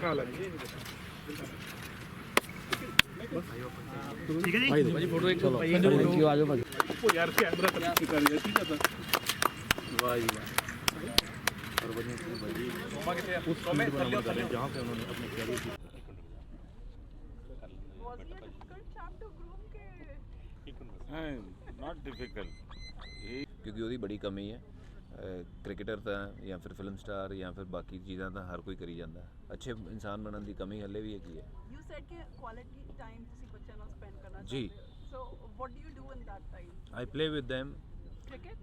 ठीक है जी भाई फोटो एक थैंक यू। आ जाओ भाई यार कैमरा कर रही है ठीक है वाह जी वाह और बढ़िया भाई सोमा के उस फील्ड पर नंबर कर रहे हैं जहां पे उन्होंने अपने कैरियर की नॉट डिफिकल्ट क्योंकि ਉਹਦੀ ਬੜੀ ਕਮੀ ਹੈ ਕ੍ਰਿਕਟਰ ਤਾਂ ਜਾਂ ਫਿਰ ਫਿਲਮ ਸਟਾਰ ਜਾਂ ਫਿਰ ਬਾਕੀ ਚੀਜ਼ਾਂ ਤਾਂ ਹਰ ਕੋਈ ਕਰੀ ਜਾਂਦਾ ਅੱਛੇ ਇਨਸਾਨ ਬਣਨ ਦੀ ਕਮੀ ਹੱਲੇ ਵੀ ਹੈਗੀ ਹੈ ਯੂ ਸੈਡ ਕਿ ਕੁਆਲਿਟੀ ਟਾਈਮ ਤੁਸੀਂ ਬੱਚਿਆਂ ਨਾਲ ਸਪੈਂਡ ਕਰਨਾ ਜੀ so what do you do in that time I play with them cricket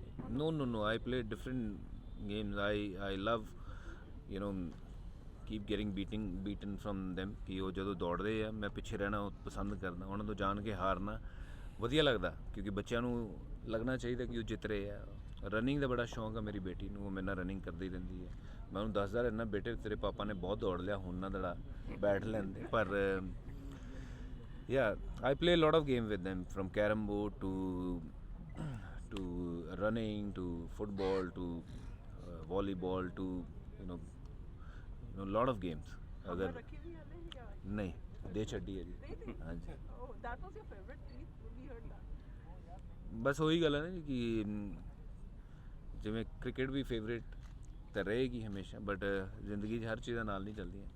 no I play different games I love you know keep getting beaten from them ਕਿ ਉਹ ਜਦੋਂ ਦੌੜਦੇ ਆ ਮੈਂ ਪਿੱਛੇ ਰਹਿਣਾ ਉਹ ਪਸੰਦ ਕਰਦਾ ਉਹਨਾਂ ਤੋਂ ਜਾਣ ਕੇ ਹਾਰਨਾ ਵਧੀਆ ਲੱਗਦਾ ਕਿਉਂਕਿ ਬੱਚਿਆਂ ਨੂੰ ਲੱਗਣਾ ਚਾਹੀਦਾ ਕਿ ਉਹ ਜਿੱਤ ਰਹੇ ਆ ਰਨਿੰਗ ਦਾ ਬੜਾ ਸ਼ੌਂਕ ਆ ਮੇਰੀ ਬੇਟੀ ਨੂੰ ਉਹ ਮੇਰੇ ਨਾਲ ਰਨਿੰਗ ਕਰਦੀ ਰਹਿੰਦੀ ਹੈ ਮੈਂ ਉਹਨੂੰ ਦੱਸਦਾ ਰਹਿੰਦਾ ਬੇਟੇ ਤੇਰੇ ਪਾਪਾ ਨੇ ਬਹੁਤ ਦੌੜ ਲਿਆ ਹੁਣ ਨਾ ਦੜਾ ਬੈਠ ਲੈਂਦੇ ਪਰ yeah I play a lot of game with them from carom board to running to football to volleyball to you know lot of games अगर नहीं दे छड्डी है जी हाँ जी that was your favorite we heard that बस वही गल है ना कि जिमें क्रिकेट भी फेवरेट तो रहेगी हमेशा बट जिंदगी हर चीज़ नाल नहीं चलती है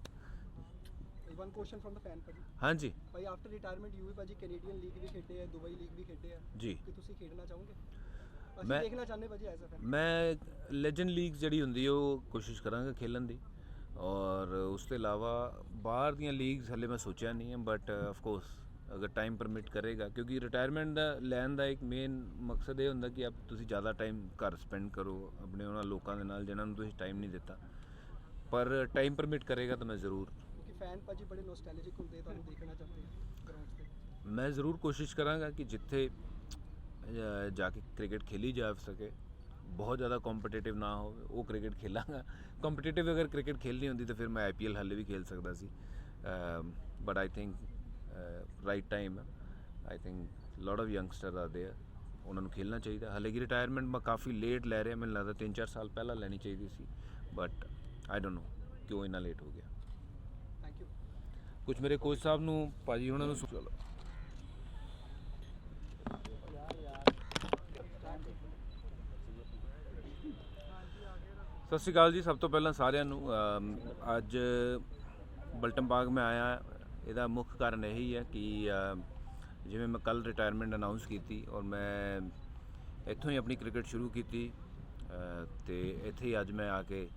one question from the fan भाजी हाँ जी भाई आफ्टर रिटायरमेंट यू भी भाजी कैनेडियन लीग भी खेडे है दुबई लीग भी खेडे है जी कि ਤੁਸੀਂ ਖੇਡਣਾ ਚਾਹੋਗੇ मैं ਅਸੀਂ ਦੇਖਣਾ ਚਾਹੁੰਦੇ ਭਾਜੀ ਐਜ਼ ਅ ਫੈਨ मैं ਲੈਜੈਂਡ ਲੀਗ ਜਿਹੜੀ ਹੁੰਦੀ ਉਹ ਕੋਸ਼ਿਸ਼ ਕਰਾਂਗਾ ਖੇਲਣ ਦੀ ਔਰ ਉਸ ਤੋਂ ਇਲਾਵਾ ਬਾਹਰ ਦੀਆਂ ਲੀਗਸ ਹਲੇ ਮੈਂ ਸੋਚਿਆ ਨਹੀਂ ਹੈ ਬਟ ਆਫ ਕੋਰਸ ਅਗਰ ਟਾਈਮ ਪਰਮਿਟ ਕਰੇਗਾ ਕਿਉਂਕਿ ਰਿਟਾਇਰਮੈਂਟ ਦਾ ਲੈਣ ਦਾ ਇੱਕ ਮੇਨ ਮਕਸਦ ਇਹ ਹੁੰਦਾ ਕਿ ਤੁਸੀਂ ਜ਼ਿਆਦਾ ਟਾਈਮ ਘਰ ਸਪੈਂਡ ਕਰੋ ਆਪਣੇ ਉਹਨਾਂ ਲੋਕਾਂ ਦੇ ਨਾਲ ਜਿਨ੍ਹਾਂ ਨੂੰ ਤੁਸੀਂ ਟਾਈਮ ਨਹੀਂ ਦਿੱਤਾ ਪਰ ਟਾਈਮ ਪਰਮਿਟ ਕਰੇਗਾ ਤਾਂ ਮੈਂ ਜ਼ਰੂਰ ਕਿ ਫੈਨ ਭਾਜੀ ਬੜੇ ਨੋਸਟੈਲਜਿਕ ਹੁੰਦੇ ਤੁਹਾਨੂੰ ਦੇਖਣਾ ਚਾਹੁੰਦੇ ਗਰਾਊਂਡ ਤੇ ਮੈਂ ਜ਼ਰੂਰ ਕੋਸ਼ਿਸ਼ ਕਰਾਂਗਾ ਕਿ ਜਿੱਥੇ ਜਾ ਕੇ ਕ੍ਰਿਕਟ ਖੇਲੀ ਜਾ ਸਕੇ ਬਹੁਤ ਜ਼ਿਆਦਾ ਕੰਪੀਟੀਟਿਵ ਨਾ ਹੋਵੇ ਉਹ ਕ੍ਰਿਕਟ ਖੇਲਾਂਗਾ ਕੰਪੀਟੀਟਿਵ ਅਗਰ ਕ੍ਰਿਕਟ ਖੇਲਣੀ ਹੁੰਦੀ ਤਾਂ ਫਿਰ ਮੈਂ IPL ਹਾਲੇ ਵੀ ਖੇਲ ਸਕਦਾ ਸੀ but I think right time I think lot of youngster are there ਉਹਨਾਂ ਨੂੰ ਖੇਲਣਾ ਚਾਹੀਦਾ ਹਾਲੇ ਕਿ ਰਿਟਾਇਰਮੈਂਟ ਮੈਂ ਕਾਫੀ ਲੇਟ ਲੈ ਰਿਹਾ ਮੈਨੂੰ ਲੱਗਦਾ 3-4 ਸਾਲ ਪਹਿਲਾਂ ਲੈਣੀ ਚਾਹੀਦੀ ਸੀ ਬਟ ਆਈ ਡੋਂਟ ਨੋ ਕਿਉਂ ਇੰਨਾ ਲੇਟ ਹੋ ਗਿਆ ਥੈਂਕ ਯੂ ਕੁਝ ਮੇਰੇ ਕੋਚ ਸਾਹਿਬ ਨੂੰ ਭਾਜੀ ਉਹਨਾਂ ਨੂੰ ਚਲੋ ਸਤਿ ਸ਼੍ਰੀ ਅਕਾਲ ਜੀ ਸਭ ਤੋਂ ਪਹਿਲਾਂ ਸਾਰਿਆਂ ਨੂੰ ਅੱਜ ਬਲਟਨ ਪਾਰਕ ਮੈਂ ਆਇਆ ਇਹਦਾ ਮੁੱਖ ਕਾਰਨ ਇਹੀ ਹੈ ਕਿ ਜਿਵੇਂ ਮੈਂ ਕੱਲ੍ਹ ਰਿਟਾਇਰਮੈਂਟ ਅਨਾਊਂਸ ਕੀਤੀ ਔਰ ਮੈਂ ਇੱਥੋਂ ਹੀ ਆਪਣੀ ਕ੍ਰਿਕਟ ਸ਼ੁਰੂ ਕੀਤੀ ਅਤੇ ਇੱਥੇ ਹੀ ਅੱਜ ਮੈਂ ਆ ਕੇ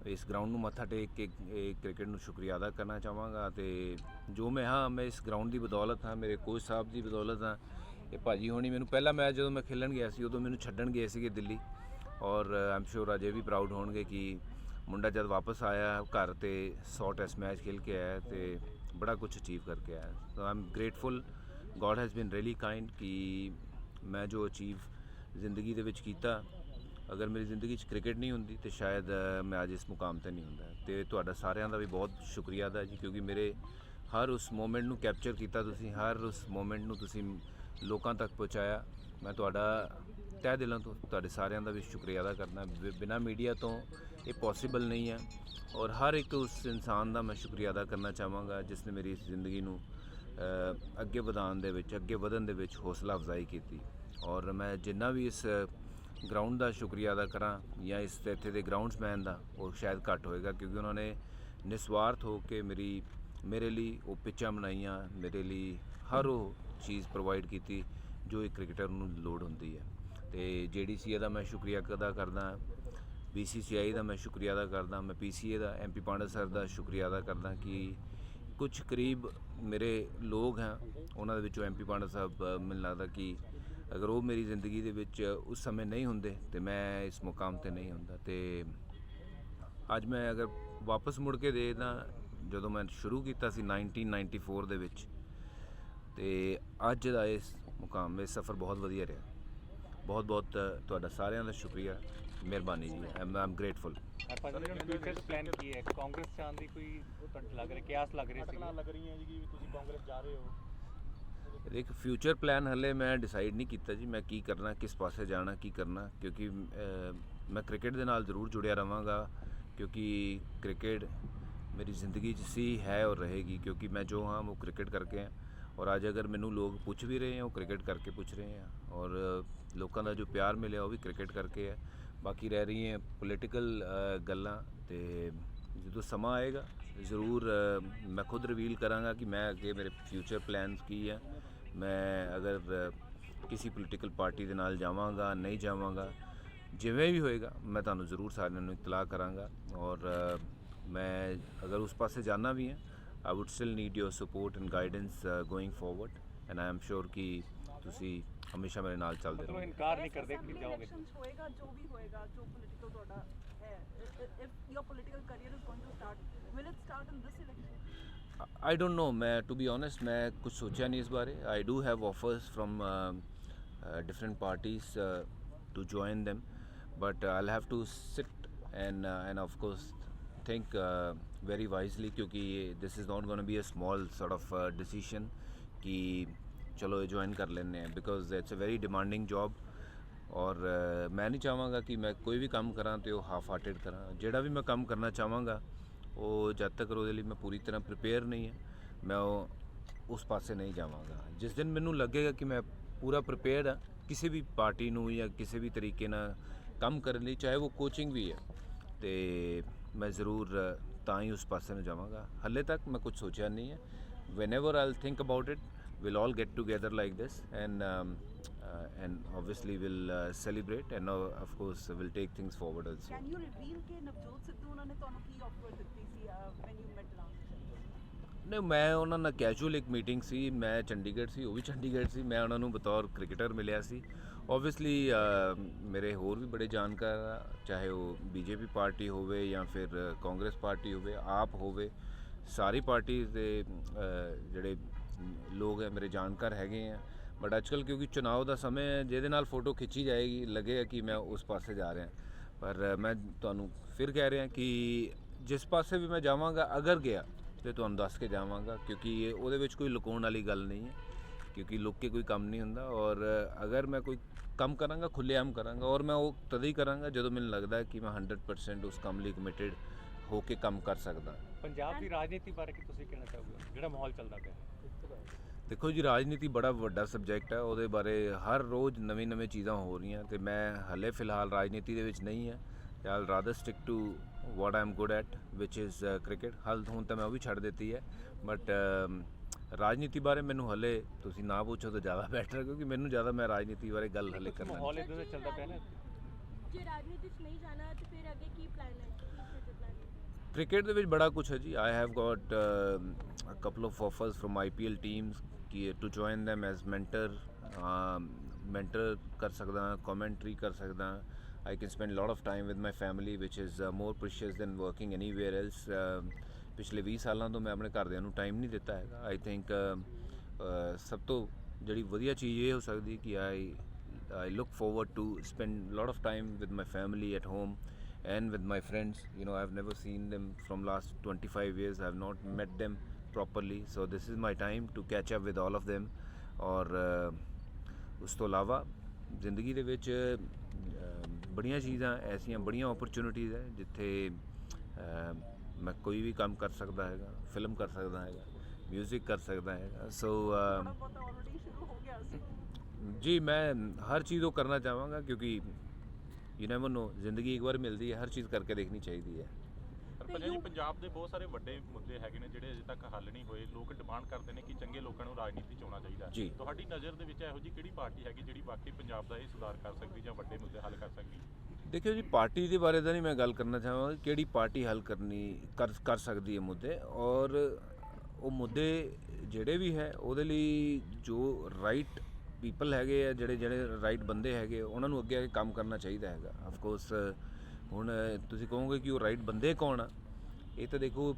ਇਸ ਗਰਾਊਂਡ ਨੂੰ ਮੱਥਾ ਟੇਕ ਕੇ ਇਹ ਕ੍ਰਿਕਟ ਨੂੰ ਸ਼ੁਕਰੀਆ ਅਦਾ ਕਰਨਾ ਚਾਹਾਂਗਾ ਅਤੇ ਜੋ ਮੈਂ ਹਾਂ ਮੈਂ ਇਸ ਗਰਾਊਂਡ ਦੀ ਬਦੌਲਤ ਹਾਂ ਮੇਰੇ ਕੋਚ ਸਾਹਿਬ ਦੀ ਬਦੌਲਤ ਹਾਂ ਇਹ ਭਾਜੀ ਹੋਣੀ ਮੈਨੂੰ ਪਹਿਲਾ ਮੈਚ ਜਦੋਂ ਮੈਂ ਖੇਲਣ ਗਿਆ ਸੀ ਉਦੋਂ ਮੈਨੂੰ ਛੱਡਣ ਗਏ ਸੀਗੇ ਦਿੱਲੀ ਔਰ I am sure Ajay we proud ਹੋਣਗੇ ਕਿ ਮੁੰਡਾ ਜਦ ਵਾਪਸ ਆਇਆ ਘਰ ਤੇ 100 ਟੈਸਟ ਮੈਚ ਖੇਲ ਕੇ ਆਇਆ ਅਤੇ ਬੜਾ ਕੁਛ ਅਚੀਵ ਕਰਕੇ ਆਇਆ so I am grateful God has been really kind ਕਿ ਮੈਂ ਜੋ ਅਚੀਵ ਜ਼ਿੰਦਗੀ ਦੇ ਵਿੱਚ ਕੀਤਾ ਅਗਰ ਮੇਰੀ ਜ਼ਿੰਦਗੀ 'ਚ ਕ੍ਰਿਕਟ ਨਹੀਂ ਹੁੰਦੀ ਤਾਂ ਸ਼ਾਇਦ ਮੈਂ ਅੱਜ ਇਸ ਮੁਕਾਮ 'ਤੇ ਨਹੀਂ ਹੁੰਦਾ ਅਤੇ ਤੁਹਾਡਾ ਸਾਰਿਆਂ ਦਾ ਵੀ ਬਹੁਤ ਸ਼ੁਕਰੀਆ ਅਦਾ ਜੀ ਕਿਉਂਕਿ ਮੇਰੇ ਹਰ ਉਸ ਮੂਮੈਂਟ ਨੂੰ ਕੈਪਚਰ ਕੀਤਾ ਤੁਸੀਂ ਹਰ ਉਸ ਮੂਮੈਂਟ ਨੂੰ ਤੁਸੀਂ ਲੋਕਾਂ ਤੱਕ ਪਹੁੰਚਾਇਆ ਮੈਂ ਤੁਹਾਡਾ ਤਹਿ ਦਿਲੋਂ ਤੋਂ ਤੁਹਾਡੇ ਸਾਰਿਆਂ ਦਾ ਵੀ ਸ਼ੁਕਰੀਆ ਅਦਾ ਕਰਨਾ ਬਿਨਾਂ ਮੀਡੀਆ ਤੋਂ ਇਹ ਪੋਸੀਬਲ ਨਹੀਂ ਹੈ ਔਰ ਹਰ ਇੱਕ ਉਸ ਇਨਸਾਨ ਦਾ ਮੈਂ ਸ਼ੁਕਰੀਆ ਅਦਾ ਕਰਨਾ ਚਾਹਾਂਗਾ ਜਿਸ ਨੇ ਮੇਰੀ ਇਸ ਜ਼ਿੰਦਗੀ ਨੂੰ ਅੱਗੇ ਵਧਾਉਣ ਦੇ ਵਿੱਚ ਅੱਗੇ ਵਧਣ ਦੇ ਵਿੱਚ ਹੌਸਲਾ ਅਫਜ਼ਾਈ ਕੀਤੀ ਔਰ ਮੈਂ ਜਿੰਨਾ ਵੀ ਇਸ ਗਰਾਊਂਡ ਦਾ ਸ਼ੁਕਰੀਆ ਅਦਾ ਕਰਾਂ ਜਾਂ ਇਸ ਇੱਥੇ ਦੇ ਗਰਾਊਂਡਸਮੈਨ ਦਾ ਉਹ ਸ਼ਾਇਦ ਘੱਟ ਹੋਏਗਾ ਕਿਉਂਕਿ ਉਹਨਾਂ ਨੇ ਨਿਸਵਾਰਥ ਹੋ ਕੇ ਮੇਰੇ ਲਈ ਉਹ ਪਿੱਚਾਂ ਬਣਾਈਆਂ ਮੇਰੇ ਲਈ ਹਰ ਉਹ ਚੀਜ਼ ਪ੍ਰੋਵਾਈਡ ਕੀਤੀ ਜੋ ਇੱਕ ਕ੍ਰਿਕਟਰ ਨੂੰ ਲੋੜ ਹੁੰਦੀ ਹੈ ਅਤੇ JDCA ਦਾ ਮੈਂ ਸ਼ੁਕਰੀਆ ਅਦਾ ਕਰਦਾ BCCI ਦਾ ਮੈਂ ਸ਼ੁਕਰੀਆ ਅਦਾ ਕਰਦਾ ਮੈਂ PCA ਦਾ MP ਪਾਂਡਾ ਸਰ ਦਾ ਸ਼ੁਕਰੀਆ ਅਦਾ ਕਰਦਾ ਕਿ ਕੁਛ ਕਰੀਬ ਮੇਰੇ ਲੋਕ ਹੈ ਉਹਨਾਂ ਦੇ ਵਿੱਚੋਂ MP ਪਾਂਡਾ ਸਾਹਿਬ ਮੈਨੂੰ ਲੱਗਦਾ ਕਿ ਅਗਰ ਉਹ ਮੇਰੀ ਜ਼ਿੰਦਗੀ ਦੇ ਵਿੱਚ ਉਸ ਸਮੇਂ ਨਹੀਂ ਹੁੰਦੇ ਤਾਂ ਮੈਂ ਇਸ ਮੁਕਾਮ 'ਤੇ ਨਹੀਂ ਹੁੰਦਾ ਅਤੇ ਅੱਜ ਮੈਂ ਅਗਰ ਵਾਪਸ ਮੁੜ ਕੇ ਦੇਖਦਾ ਜਦੋਂ ਮੈਂ ਸ਼ੁਰੂ ਕੀਤਾ ਸੀ 1994 ਦੇ ਵਿੱਚ ਅਤੇ ਅੱਜ ਦਾ ਇਸ ਮੁਕਾਮ ਇਹ ਸਫ਼ਰ ਬਹੁਤ ਵਧੀਆ ਰਿਹਾ ਬਹੁਤ ਬਹੁਤ ਤੁਹਾਡਾ ਸਾਰਿਆਂ ਦਾ ਸ਼ੁਕਰੀਆ ਮਿਹਰਬਾਨੀ ਜੀ I am grateful future plan ਕੀ ਹੈ ਕਾਂਗਰਸ ਚਾਹੁੰਦੀ ਦੀ ਕੋਈ ਤੁਹਾਨੂੰ ਲੱਗ ਰਿਹਾ ਕਿਆਸ ਲੱਗ ਰਿਹਾ ਸੀ ਲੱਗ ਰਹੀ ਹੈ ਜੀ ਕਿ ਤੁਸੀਂ ਕਾਂਗਰਸ ਜਾ ਰਹੇ ਹੋ ਇੱਕ ਫਿਊਚਰ ਪਲਾਨ ਹਲੇ ਮੈਂ ਡਿਸਾਈਡ ਨਹੀਂ ਕੀਤਾ ਜੀ ਮੈਂ ਕੀ ਕਰਨਾ ਕਿਸ ਪਾਸੇ ਜਾਣਾ ਕੀ ਕਰਨਾ ਕਿਉਂਕਿ ਮੈਂ ਕ੍ਰਿਕਟ ਦੇ ਨਾਲ ਜ਼ਰੂਰ ਜੁੜਿਆ ਰਹਾਂਗਾ ਕਿਉਂਕਿ ਕ੍ਰਿਕਟ मेरी ज़िंदगी 'ਚ सी है और रहेगी, क्योंकि मैं जो हाँ वो क्रिकेट करके हैं। और आज अगर मैनू लोग पूछ भी रहे हैं वो क्रिकेट करके पूछ रहे हैं, और लोगों का जो प्यार मिले वो भी क्रिकेट करके है। बाकी रह रही हैं पोलिटिकल गल्लां, ते जो समा आएगा ज़रूर मैं खुद रिवील करांगा कि मैं अगे मेरे फ्यूचर प्लान्स की है। मैं अगर किसी पोलिटिकल पार्टी दे नाल जावांगा नहीं जावांगा, जिवें भी होएगा मैं तुहानूं ज़रूर सारिਆਂ ਨੂੰ इतला करांगा। और मैं अगर उस पासे जाना भी है, I would still need your support and guidance going forward, and I am sure कि तुसी हमेशा मेरे नाल चलदे मतलब रहो। इनकार नहीं करते कि Assembly जाओगे। elections होएगा, जो भी होएगा, जो political ਤੁਹਾਡਾ ਹੈ, if your political career is going to start, will it start in this election? I don't know, मैं टू बी ऑनेस्ट मैं कुछ सोचा नहीं इस बारे। I do have offers from different parties to join them, but I have to sit and of course think very wisely, क्योंकि this is not gonna be a small sort of decision कि चलो ये join कर लेने हैं, because it's a very demanding job. और मैं नहीं चाहांगा कि मैं कोई भी काम करा तो हाफ हार्टेड करा। ਜਿਹੜਾ भी मैं काम करना चाहांगा वो जब तक ਉਹਦੇ ਲਈ मैं पूरी तरह प्रिपेयर नहीं है, मैं उस पासे नहीं जावांगा। जिस दिन मैनू लगेगा कि मैं पूरा प्रिपेयर्ड हाँ किसी भी पार्टी नू या किसी भी तरीके नाल काम करने ਲਈ, चाहे वो कोचिंग भी है, तो मैं ज़रूर ਤਾਂ ही उस पासे में जावांगा। हले तक मैं कुछ सोचा नहीं है। whenever I'll think about it, we'll all get together like this, and obviously we'll celebrate, and of course we'll take things forward also. Can you reveal ਕਿ ਨਵਜੋਤ ਸਿੱਧੂ ਉਹਨਾਂ ਨੇ ਤੁਹਾਨੂੰ ਕੀ ਆਫਰ ਦਿੱਤੀ ਸੀ when you met last? ਨਹੀਂ, ਮੈਂ ਉਹਨਾਂ ਨਾਲ casual ਇੱਕ ਮੀਟਿੰਗ ਸੀ, ਮੈਂ ਚੰਡੀਗੜ੍ਹ ਸੀ, ਉਹ ਵੀ ਚੰਡੀਗੜ੍ਹ ਸੀ, ਮੈਂ ਉਹਨਾਂ ਨੂੰ ਬਤੌਰ ਕ੍ਰਿਕਟਰ ਮਿਲਿਆ ਸੀ। ਓਬਵੀਅਸਲੀ ਮੇਰੇ ਹੋਰ ਵੀ ਬੜੇ ਜਾਣਕਾਰ ਆ, ਚਾਹੇ ਉਹ ਬੀਜੇਪੀ ਪਾਰਟੀ ਹੋਵੇ ਜਾਂ ਫਿਰ ਕਾਂਗਰਸ ਪਾਰਟੀ ਹੋਵੇ, ਆਪ ਹੋਵੇ, ਸਾਰੀ ਪਾਰਟੀਜ਼ ਦੇ ਜਿਹੜੇ ਲੋਕ ਹੈ ਮੇਰੇ ਜਾਣਕਾਰ ਹੈਗੇ ਆ। ਬਟ ਅੱਜ ਕੱਲ੍ਹ ਕਿਉਂਕਿ ਚੁਣਾਵ ਦਾ ਸਮੇਂ ਹੈ, ਜਿਹਦੇ ਨਾਲ ਫੋਟੋ ਖਿੱਚੀ ਜਾਏਗੀ ਲੱਗੇਗਾ ਕਿ ਮੈਂ ਉਸ ਪਾਸੇ ਜਾ ਰਿਹਾ, ਪਰ ਮੈਂ ਤੁਹਾਨੂੰ ਫਿਰ ਕਹਿ ਰਿਹਾ ਕਿ ਜਿਸ ਪਾਸੇ ਵੀ ਮੈਂ ਜਾਵਾਂਗਾ, ਅਗਰ ਗਿਆ ਤੇ ਤੁਹਾਨੂੰ ਦੱਸ ਕੇ ਜਾਵਾਂਗਾ, ਕਿਉਂਕਿ ਉਹਦੇ ਵਿੱਚ ਕੋਈ ਲੁਕਾਉਣ ਵਾਲੀ ਗੱਲ ਨਹੀਂ ਹੈ, ਕਿਉਂਕਿ ਲੁੱਕ ਕੇ ਕੋਈ ਕੰਮ ਨਹੀਂ ਹੁੰਦਾ। ਔਰ ਅਗਰ ਮੈਂ ਕੋਈ ਕੰਮ ਕਰਾਂਗਾ ਖੁੱਲ੍ਹੇਆਮ ਕਰਾਂਗਾ, ਔਰ ਮੈਂ ਉਹ ਤਦ ਹੀ ਕਰਾਂਗਾ ਜਦੋਂ ਮੈਨੂੰ ਲੱਗਦਾ ਕਿ ਮੈਂ 100% ਉਸ ਕੰਮ ਲਈ ਕਮਿਟਡ ਹੋ ਕੇ ਕੰਮ ਕਰ ਸਕਦਾ। ਪੰਜਾਬ ਦੀ ਰਾਜਨੀਤੀ ਬਾਰੇ ਕੀ ਤੁਸੀਂ ਕਹਿਣਾ ਚਾਹੋਗੇ, ਜਿਹੜਾ ਮਾਹੌਲ ਚੱਲਦਾ ਪਿਆ? ਦੇਖੋ ਜੀ, ਰਾਜਨੀਤੀ ਬੜਾ ਵੱਡਾ ਸਬਜੈਕਟ ਹੈ, ਉਹਦੇ ਬਾਰੇ ਹਰ ਰੋਜ਼ ਨਵੀਂ ਚੀਜ਼ਾਂ ਹੋ ਰਹੀਆਂ, ਤੇ ਮੈਂ ਹਲੇ ਫਿਲਹਾਲ ਰਾਜਨੀਤੀ ਦੇ ਵਿੱਚ ਨਹੀਂ ਹੈ। I'll rather stick to what I'm good at, which is cricket। ਹੁਣ ਤਾਂ ਮੈਂ ਉਹ ਵੀ ਛੱਡ ਦਿੱਤੀ ਹੈ, ਬਟ ਰਾਜਨੀਤੀ ਬਾਰੇ ਮੈਨੂੰ ਹਲੇ ਤੁਸੀਂ ਨਾ ਪੁੱਛੋ ਤਾਂ ਜ਼ਿਆਦਾ ਬੈਟਰ, ਕਿਉਂਕਿ ਮੈਨੂੰ ਜ਼ਿਆਦਾ ਮੈਂ ਰਾਜਨੀਤੀ ਬਾਰੇ ਗੱਲ ਹਲੇ ਕਰਨਾ ਨਹੀਂ। ਮਾਹੌਲ ਇਦਾਂ ਦਾ ਚੱਲਦਾ ਪਿਆ ਨਾ, ਜੇ ਰਾਜਨੀਤੀ 'ਚ ਨਹੀਂ ਜਾਣਾ ਤੇ ਫਿਰ ਅੱਗੇ ਕੀ ਪਲਾਨ ਹੈ, ਕੀ ਫਿਊਚਰ ਪਲਾਨ ਹੈ? ਕ੍ਰਿਕਟ ਦੇ ਵਿੱਚ ਬੜਾ ਕੁਛ ਹੈ ਜੀ। I have got a couple of offers from IPL teams ਕਿ to join them as mentor ਕਰ ਸਕਦਾ, ਕਮੈਂਟਰੀ ਕਰ ਸਕਦਾ। I can spend a lot of time with my family, which is more precious than working anywhere else। ਪਿਛਲੇ 20 ਸਾਲਾਂ ਤੋਂ ਮੈਂ ਆਪਣੇ ਘਰਦਿਆਂ ਨੂੰ ਟਾਈਮ ਨਹੀਂ ਦਿੱਤਾ ਹੈਗਾ। ਆਈ ਥਿੰਕ ਸਭ ਤੋਂ ਜਿਹੜੀ ਵਧੀਆ ਚੀਜ਼ ਇਹ ਹੋ ਸਕਦੀ ਕਿ I look forward to spend a lot of time with my family at home and with my friends। You know, I've never seen them from last 25 years। I've not met them properly, so this is my time to catch up with all of them। ਔਰ ਉਸ ਤੋਂ ਇਲਾਵਾ ਜ਼ਿੰਦਗੀ ਦੇ ਵਿੱਚ ਬੜੀਆਂ ਚੀਜ਼ਾਂ ਐਸੀਆਂ, ਬੜੀਆਂ ਓਪਰਚੁਨਿਟੀਜ਼ ਹੈ ਜਿੱਥੇ ਮੈਂ ਕੋਈ ਵੀ ਕੰਮ ਕਰ ਸਕਦਾ ਹੈਗਾ, ਫਿਲਮ ਕਰ ਸਕਦਾ ਹੈਗਾ, ਮਿਊਜ਼ਿਕ ਕਰ ਸਕਦਾ ਹੈਗਾ। ਸੋ ਥੋੜਾ ਬਹੁਤ ਆਲਰੇਡੀ ਸ਼ੁਰੂ ਹੋ ਗਿਆ ਸੀ ਜੀ, ਮੈਂ ਹਰ ਚੀਜ਼ ਉਹ ਕਰਨਾ ਚਾਹਾਂਗਾ, ਕਿਉਂਕਿ ਯੂ ਨੈਵਰ ਨੋ, ਜ਼ਿੰਦਗੀ ਇੱਕ ਵਾਰ ਮਿਲਦੀ ਹੈ, ਹਰ ਚੀਜ਼ ਕਰਕੇ ਦੇਖਣੀ ਚਾਹੀਦੀ ਹੈ। ਪਰ ਭਾਜੀ ਜੀ, ਪੰਜਾਬ ਦੇ ਬਹੁਤ ਸਾਰੇ ਵੱਡੇ ਮੁੱਦੇ ਹੈਗੇ ਨੇ ਜਿਹੜੇ ਅਜੇ ਤੱਕ ਹੱਲ ਨਹੀਂ ਹੋਏ। ਲੋਕ ਡਿਮਾਂਡ ਕਰਦੇ ਨੇ ਕਿ ਚੰਗੇ ਲੋਕਾਂ ਨੂੰ ਰਾਜਨੀਤੀ 'ਚ ਆਉਣਾ ਚਾਹੀਦਾ। ਜੀ। ਤੁਹਾਡੀ ਨਜ਼ਰ ਦੇ ਵਿੱਚ ਇਹੋ ਜਿਹੀ ਕਿਹੜੀ ਪਾਰਟੀ ਹੈਗੀ ਜਿਹੜੀ ਵਾਕਈ ਪੰਜਾਬ ਦਾ ਇਹ ਸੁਧਾਰ ਕਰ ਸਕਦੀ ਜਾਂ ਵੱਡੇ ਮੁੱਦੇ ਹੱਲ ਕਰ ਸਕਦੀ? ਦੇਖਿਓ ਜੀ, ਪਾਰਟੀ ਦੇ ਬਾਰੇ ਤਾਂ ਨਹੀਂ ਮੈਂ ਗੱਲ ਕਰਨਾ ਚਾਹਾਂਗਾ, ਕਿਹੜੀ ਪਾਰਟੀ ਹੱਲ ਕਰ ਸਕਦੀ ਹੈ ਮੁੱਦੇ। ਔਰ ਉਹ ਮੁੱਦੇ ਜਿਹੜੇ ਵੀ ਹੈ ਉਹਦੇ ਲਈ ਜੋ ਰਾਈਟ ਪੀਪਲ ਹੈਗੇ ਆ, ਜਿਹੜੇ ਰਾਈਟ ਬੰਦੇ ਹੈਗੇ, ਉਹਨਾਂ ਨੂੰ ਅੱਗੇ ਆ ਕੇ ਕੰਮ ਕਰਨਾ ਚਾਹੀਦਾ ਹੈਗਾ। ਆਫ ਕੋਰਸ ਹੁਣ ਤੁਸੀਂ ਕਹੋਗੇ ਕਿ ਉਹ ਰਾਈਟ ਬੰਦੇ ਕੌਣ ਆ, ਇਹ ਤਾਂ ਦੇਖੋ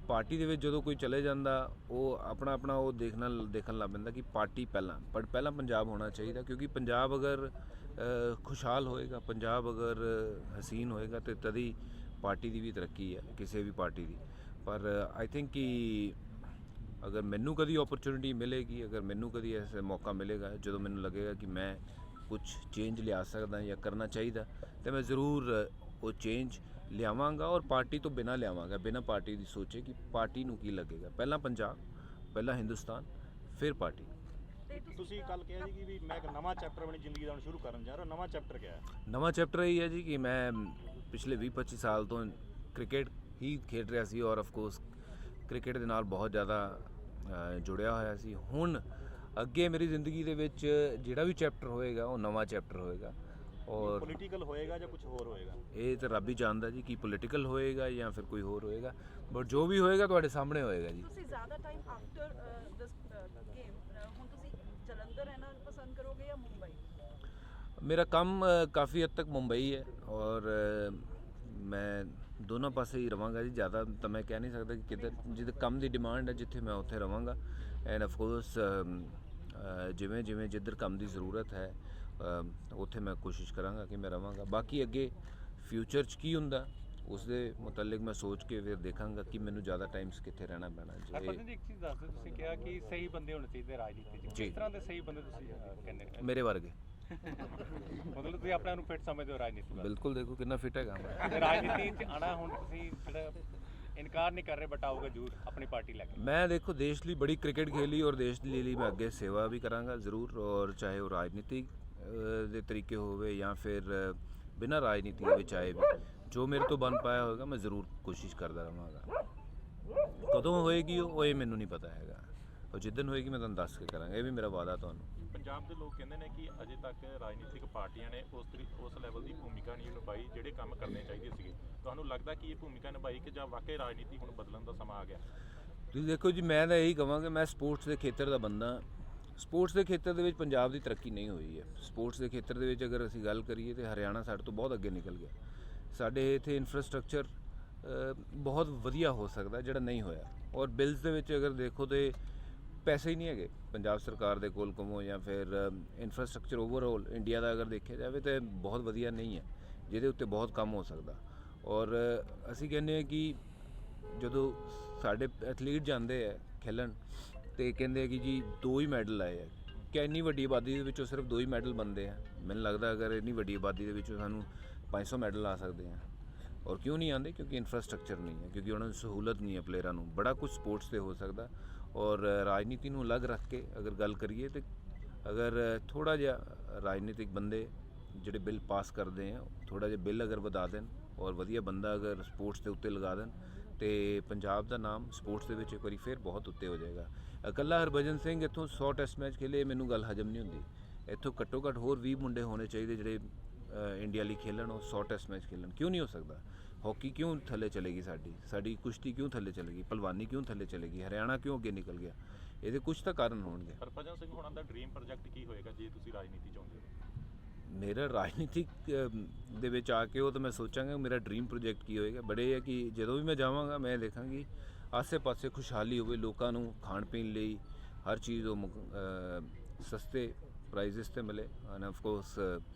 ਪਾਰਟੀ ਦੇ ਵਿੱਚ ਜਦੋਂ ਕੋਈ ਚਲੇ ਜਾਂਦਾ ਉਹ ਆਪਣਾ ਉਹ ਦੇਖਣ ਲੱਗ ਪੈਂਦਾ ਕਿ ਪਾਰਟੀ ਪਹਿਲਾਂ ਪੰਜਾਬ ਹੋਣਾ ਚਾਹੀਦਾ, ਕਿਉਂਕਿ ਪੰਜਾਬ ਅਗਰ ਖੁਸ਼ਹਾਲ ਹੋਏਗਾ, ਪੰਜਾਬ ਅਗਰ ਹਸੀਨ ਹੋਏਗਾ ਤੇ ਤਦੀ ਪਾਰਟੀ ਦੀ ਵੀ ਤਰੱਕੀ ਹੈ, ਕਿਸੇ ਵੀ ਪਾਰਟੀ ਦੀ। ਪਰ ਆਈ ਥਿੰਕ ਕਿ ਅਗਰ ਮੈਨੂੰ ਕਦੀ ਓਪਰਚੁਨਿਟੀ ਮਿਲੇਗੀ, ਅਗਰ ਮੈਨੂੰ ਕਦੀ ਐਸਾ ਮੌਕਾ ਮਿਲੇਗਾ ਜਦੋਂ ਮੈਨੂੰ ਲੱਗੇਗਾ ਕਿ ਮੈਂ ਕੁਝ ਚੇਂਜ ਲਿਆ ਸਕਦਾ ਜਾਂ ਕਰਨਾ ਚਾਹੀਦਾ, ਤਾਂ ਮੈਂ ਜ਼ਰੂਰ ਉਹ ਚੇਂਜ ਲਿਆਵਾਂਗਾ ਔਰ ਪਾਰਟੀ ਤੋਂ ਬਿਨਾਂ ਲਿਆਵਾਂਗਾ, ਬਿਨਾਂ ਪਾਰਟੀ ਦੀ ਸੋਚੇ ਕਿ ਪਾਰਟੀ ਨੂੰ ਕੀ ਲੱਗੇਗਾ। ਪਹਿਲਾਂ ਪੰਜਾਬ, ਪਹਿਲਾਂ ਹਿੰਦੁਸਤਾਨ, ਫਿਰ ਪਾਰਟੀ। ਤੇ ਤੁਸੀਂ ਕੱਲ ਕਿਹਾ ਜੀ ਕਿ ਵੀ ਮੈਂ ਇੱਕ ਨਵਾਂ ਚੈਪਟਰ ਆਪਣੀ ਜ਼ਿੰਦਗੀ ਦਾ ਹੁਣ ਸ਼ੁਰੂ ਕਰਨ ਜਾ ਰਿਹਾ, ਨਵਾਂ ਚੈਪਟਰ ਕਿਹਾ ਹੈ? ਨਵਾਂ ਚੈਪਟਰ ਇਹ ਹੈ ਜੀ ਕਿ ਮੈਂ ਪਿਛਲੇ 20-25 ਸਾਲ ਤੋਂ ਕ੍ਰਿਕਟ ਹੀ ਖੇਡ ਰਿਹਾ ਸੀ ਔਰ ਆਫ ਕੋਰਸ ਕ੍ਰਿਕਟ ਦੇ ਨਾਲ ਬਹੁਤ ਜ਼ਿਆਦਾ ਜੁੜਿਆ ਹੋਇਆ ਸੀ। ਹੁਣ ਅੱਗੇ ਮੇਰੀ ਜ਼ਿੰਦਗੀ ਦੇ ਵਿੱਚ ਜਿਹੜਾ ਵੀ ਚੈਪਟਰ ਹੋਏਗਾ ਉਹ ਨਵਾਂ ਚੈਪਟਰ ਹੋਏਗਾ। ਔਰ ਪੋਲੀਟੀਕਲ ਹੋਏਗਾ ਜਾਂ ਕੁਝ ਹੋਰ ਹੋਏਗਾ? ਇਹ ਤਾਂ ਰੱਬ ਹੀ ਜਾਣਦਾ ਜੀ ਕਿ ਪੋਲੀਟੀਕਲ ਹੋਏਗਾ ਜਾਂ ਫਿਰ ਕੋਈ ਹੋਰ ਹੋਏਗਾ, ਬਟ ਜੋ ਵੀ ਹੋਏਗਾ ਤੁਹਾਡੇ ਸਾਹਮਣੇ ਹੋਏਗਾ ਜੀ। ਤੁਸੀਂ ਜ਼ਿਆਦਾ ਟਾਈਮ ਆਫਟਰ ਦਿਸ ਗੇਮ ਹੁਣ ਤੁਸੀਂ ਜਲੰਧਰ ਰਹਿਣਾ ਪਸੰਦ ਕਰੋਗੇ ਜਾਂ ਮੁੰਬਈ? ਮੇਰਾ ਕੰਮ ਕਾफ़ी हद तक ਮੁੰਬਈ ਹੈ ਔਰ ਮੈਂ ਦੋਨੋਂ ਪਾਸੇ ਹੀ ਰਵਾਂਗਾ ਜੀ। ਜ਼ਿਆਦਾ ਤਾਂ ਮੈਂ ਕਹਿ ਨਹੀਂ ਸਕਦਾ ਕਿ ਕਿੱਧਰ, ਜਿੱਥੇ ਕੰਮ ਦੀ ਡਿਮਾਂਡ ਹੈ ਜਿੱਥੇ ਮੈਂ ਉੱਥੇ ਰਵਾਂਗਾ। ਐਂਡ ਆਫ ਕੋਰਸ ਜਿਵੇਂ ਜਿਵੇਂ ਜਿੱਧਰ ਕੰਮ ਦੀ ਜ਼ਰੂਰਤ ਹੈ ਉੱਥੇ ਮੈਂ ਕੋਸ਼ਿਸ਼ ਕਰਾਂਗਾ ਕਿ ਮੈਂ ਰਵਾਂਗਾ। ਬਾਕੀ ਅੱਗੇ ਫਿਊਚਰ 'ਚ ਕੀ ਹੁੰਦਾ ਉਸ ਦੇ ਮੁਤਲਕ ਮੈਂ ਸੋਚ ਕੇ ਫਿਰ ਦੇਖਾਂਗਾ ਕਿ ਮੈਨੂੰ ਜ਼ਿਆਦਾ ਟਾਈਮਸ ਕਿੱਥੇ ਰਹਿਣਾ ਪੈਣਾ। ਹਰਭਜਨ ਜੀ, ਇੱਕ ਚੀਜ਼ ਦੱਸ ਦਿਓ, ਤੁਸੀਂ ਕਿਹਾ ਕਿ ਸਹੀ ਬੰਦੇ ਹੋਣੇ ਚਾਹੀਦੇ ਰਾਜਨੀਤੀ 'ਚ, ਜੀ। ਕਿਸ ਤਰ੍ਹਾਂ ਦੇ ਸਹੀ ਬੰਦੇ ਤੁਸੀਂ ਕਹਿੰਦੇ ਹੋ? ਮੇਰੇ ਵਰਗੇ। ਮਤਲਬ ਤੁਸੀਂ ਆਪਣੇ ਨੂੰ ਫਿੱਟ ਸਮਝਦੇ ਹੋ ਰਾਜਨੀਤੀ ਵਾਸਤੇ? ਬਿਲਕੁਲ, ਦੇਖੋ ਕਿੰਨਾ ਫਿੱਟ ਹੈਗਾ ਮੈਂ। ਤੇ ਰਾਜਨੀਤੀ 'ਚ ਆਣਾ ਹੁਣ ਤੁਸੀਂ ਜਿਹੜਾ ਇਨਕਾਰ ਨਹੀਂ ਕਰ ਰਹੇ ਬਟ ਆਓਗੇ ਜ਼ਰੂਰ ਆਪਣੀ ਪਾਰਟੀ ਲੈ ਕੇ? ਮੈਂ ਦੇਖੋ ਦੇਸ਼ ਲਈ ਬੜੀ ਕ੍ਰਿਕਟ ਖੇਲੀ ਔਰ ਦੇਸ਼ ਦੇ ਲਈ ਮੈਂ ਅੱਗੇ ਸੇਵਾ ਵੀ ਕਰਾਂਗਾ ਜ਼ਰੂਰ। ਔਰ ਚਾਹੇ ਉਹ ਰਾਜਨੀਤੀ ਦੇ ਤਰੀਕੇ ਹੋਵੇ ਜਾਂ ਫਿਰ ਬਿਨਾਂ ਰਾਜਨੀਤੀ ਦੇ ਵਿੱਚ ਆਏ ਵੀ ਜੋ ਮੇਰੇ ਤੋਂ ਬਣ ਪਾਇਆ ਹੋਵੇਗਾ ਮੈਂ ਜ਼ਰੂਰ ਕੋਸ਼ਿਸ਼ ਕਰਦਾ ਰਹਾਂਗਾ। ਕਦੋਂ ਹੋਏਗੀ ਉਹ ਇਹ ਮੈਨੂੰ ਨਹੀਂ ਪਤਾ ਹੈਗਾ, ਉਹ ਜਿੱਦਣ ਹੋਏਗੀ ਮੈਂ ਤੁਹਾਨੂੰ ਦੱਸ ਕੇ ਕਰਾਂਗਾ। ਇਹ ਵੀ ਮੇਰਾ ਵਾਅਦਾ ਤੁਹਾਨੂੰ। ਪੰਜਾਬ ਦੇ ਲੋਕ ਕਹਿੰਦੇ ਨੇ ਕਿ ਅਜੇ ਤੱਕ ਰਾਜਨੀਤਿਕ ਪਾਰਟੀਆਂ ਨੇ ਉਸ ਲੈਵਲ ਦੀ ਭੂਮਿਕਾ ਨਹੀਂ ਨਿਭਾਈ ਜਿਹੜੇ ਕੰਮ ਕਰਨੇ ਚਾਹੀਦੇ ਸੀਗੇ। ਤੁਹਾਨੂੰ ਲੱਗਦਾ ਕਿ ਇਹ ਭੂਮਿਕਾ ਨਿਭਾਈ ਕਿ ਜਾਂ ਵਾਕਈ ਰਾਜਨੀਤੀ ਹੁਣ ਬਦਲਣ ਦਾ ਸਮਾਂ ਆ ਗਿਆ? ਤੁਸੀਂ ਦੇਖੋ ਜੀ, ਮੈਂ ਤਾਂ ਇਹੀ ਕਹਾਂਗਾ, ਮੈਂ ਸਪੋਰਟਸ ਦੇ ਖੇਤਰ ਦਾ ਬੰਦਾ। ਸਪੋਰਟਸ ਦੇ ਖੇਤਰ ਦੇ ਵਿੱਚ ਪੰਜਾਬ ਦੀ ਤਰੱਕੀ ਨਹੀਂ ਹੋਈ ਹੈ। ਸਪੋਰਟਸ ਦੇ ਖੇਤਰ ਦੇ ਵਿੱਚ ਅਗਰ ਅਸੀਂ ਗੱਲ ਕਰੀਏ ਤਾਂ ਹਰਿਆਣਾ ਸਾਡੇ ਤੋਂ ਬਹੁਤ ਅੱਗੇ ਨਿਕਲ ਗਿਆ। ਸਾਡੇ ਇੱਥੇ ਇਨਫਰਾਸਟ੍ਰਕਚਰ ਬਹੁਤ ਵਧੀਆ ਹੋ ਸਕਦਾ ਜਿਹੜਾ ਨਹੀਂ ਹੋਇਆ। ਔਰ ਬਿਲਸ ਦੇ ਵਿੱਚ ਅਗਰ ਦੇਖੋ ਤਾਂ ਪੈਸੇ ਹੀ ਨਹੀਂ ਹੈਗੇ ਪੰਜਾਬ ਸਰਕਾਰ ਦੇ ਕੋਲ ਕਮੋ ਜਾਂ ਫਿਰ ਇਨਫਰਾਸਟ੍ਰਕਚਰ ਓਵਰਆਲ ਇੰਡੀਆ ਦਾ ਅਗਰ ਦੇਖਿਆ ਜਾਵੇ ਤਾਂ ਬਹੁਤ ਵਧੀਆ ਨਹੀਂ ਹੈ, ਜਿਹਦੇ ਉੱਤੇ ਬਹੁਤ ਕੰਮ ਹੋ ਸਕਦਾ। ਔਰ ਅਸੀਂ ਕਹਿੰਦੇ ਹਾਂ ਕਿ ਜਦੋਂ ਸਾਡੇ ਐਥਲੀਟ ਜਾਂਦੇ ਆ ਖੇਲਣ ਤੇ ਕਹਿੰਦੇ ਆ ਕਿ ਜੀ 2 ਹੀ ਮੈਡਲ ਆਏ ਆ, ਕਿ ਇੰਨੀ ਵੱਡੀ ਆਬਾਦੀ ਦੇ ਵਿੱਚੋਂ ਸਿਰਫ 2 ਹੀ ਮੈਡਲ ਬਣਦੇ ਆ। ਮੈਨੂੰ ਲੱਗਦਾ ਅਗਰ ਇੰਨੀ ਵੱਡੀ ਆਬਾਦੀ ਦੇ ਵਿੱਚੋਂ ਸਾਨੂੰ 500 ਮੈਡਲ ਆ ਸਕਦੇ ਆ। ਔਰ ਕਿਉਂ ਨਹੀਂ ਆਉਂਦੇ? ਕਿਉਂਕਿ ਇਨਫਰਾਸਟ੍ਰਕਚਰ ਨਹੀਂ ਹੈ, ਕਿਉਂਕਿ ਉਹਨਾਂ ਨੂੰ ਸਹੂਲਤ ਨਹੀਂ ਹੈ ਪਲੇਅਰਾਂ ਨੂੰ। ਬੜਾ ਕੁਝ ਸਪੋਰਟਸ 'ਤੇ ਹੋ ਸਕਦਾ। ਔਰ ਰਾਜਨੀਤੀ ਨੂੰ ਅਲੱਗ ਰੱਖ ਕੇ ਅਗਰ ਗੱਲ ਕਰੀਏ ਤਾਂ ਅਗਰ ਥੋੜ੍ਹਾ ਜਿਹਾ ਰਾਜਨੀਤਿਕ ਬੰਦੇ ਜਿਹੜੇ ਬਿੱਲ ਪਾਸ ਕਰਦੇ ਆ, ਥੋੜ੍ਹਾ ਜਿਹਾ ਬਿੱਲ ਅਗਰ ਵਧਾ ਦੇਣ ਔਰ ਵਧੀਆ ਬੰਦਾ ਅਗਰ ਸਪੋਰਟਸ ਦੇ ਉੱਤੇ ਲਗਾ ਦੇਣ ਤੇ ਪੰਜਾਬ ਦਾ ਨਾਮ ਸਪੋਰਟਸ ਦੇ ਵਿੱਚ ਇੱਕ ਵਾਰੀ ਫਿਰ ਬਹੁਤ ਉੱਤੇ ਹੋ ਜਾਏਗਾ। ਇਕੱਲਾ ਹਰਭਜਨ ਸਿੰਘ ਇੱਥੋਂ 100 ਟੈਸਟ ਮੈਚ ਖੇਲੇ, ਮੈਨੂੰ ਗੱਲ ਹਜਮ ਨਹੀਂ ਹੁੰਦੀ। ਇੱਥੋਂ ਘੱਟੋ ਘੱਟ ਹੋਰ 20 ਮੁੰਡੇ ਹੋਣੇ ਚਾਹੀਦੇ ਜਿਹੜੇ ਇੰਡੀਆ ਲਈ ਖੇਲਣ, ਉਹ 100 ਟੈਸਟ ਮੈਚ ਖੇਲਣ। ਕਿਉਂ ਨਹੀਂ ਹੋ ਸਕਦਾ? ਹਾਕੀ ਕਿਉਂ ਥੱਲੇ ਚਲੇਗੀ? ਸਾਡੀ ਕੁਸ਼ਤੀ ਕਿਉਂ ਥੱਲੇ ਚਲੇਗੀ? ਭਲਵਾਨੀ ਕਿਉਂ ਥੱਲੇ ਚਲੇਗੀ? ਹਰਿਆਣਾ ਕਿਉਂ ਅੱਗੇ ਨਿਕਲ ਗਿਆ? ਇਹਦੇ ਕੁਝ ਤਾਂ ਕਾਰਨ ਹੋਣਗੇ। ਹਰਭਜਨ ਸਿੰਘ ਹੋਣਾ ਦਾ ਡ੍ਰੀਮ ਪ੍ਰੋਜੈਕਟ ਕੀ ਹੋਏਗਾ ਜੇ ਤੁਸੀਂ ਰਾਜਨੀਤੀ ਚਾਹੁੰਦੇ ਹੋ? ਮੇਰਾ ਰਾਜਨੀਤਿਕ ਦੇ ਵਿੱਚ ਆ ਕੇ ਉਹ ਤਾਂ ਮੈਂ ਸੋਚਾਂਗਾ ਮੇਰਾ ਡ੍ਰੀਮ ਪ੍ਰੋਜੈਕਟ ਕੀ ਹੋਏਗਾ। ਬੜੇ ਹੈ ਕਿ ਜਦੋਂ ਵੀ ਮੈਂ ਜਾਵਾਂਗਾ ਮੈਂ ਦੇਖਾਂਗੀ ਆਸੇ-ਪਾਸੇ ਖੁਸ਼ਹਾਲੀ ਹੋਵੇ, ਲੋਕਾਂ ਨੂੰ ਖਾਣ ਪੀਣ ਲਈ ਹਰ ਚੀਜ਼ ਉਹ ਸਸਤੇ ਪ੍ਰਾਈਜ਼ਸ 'ਤੇ ਮਿਲੇ। ਐਂਡ ਆਫ ਕੋਰਸ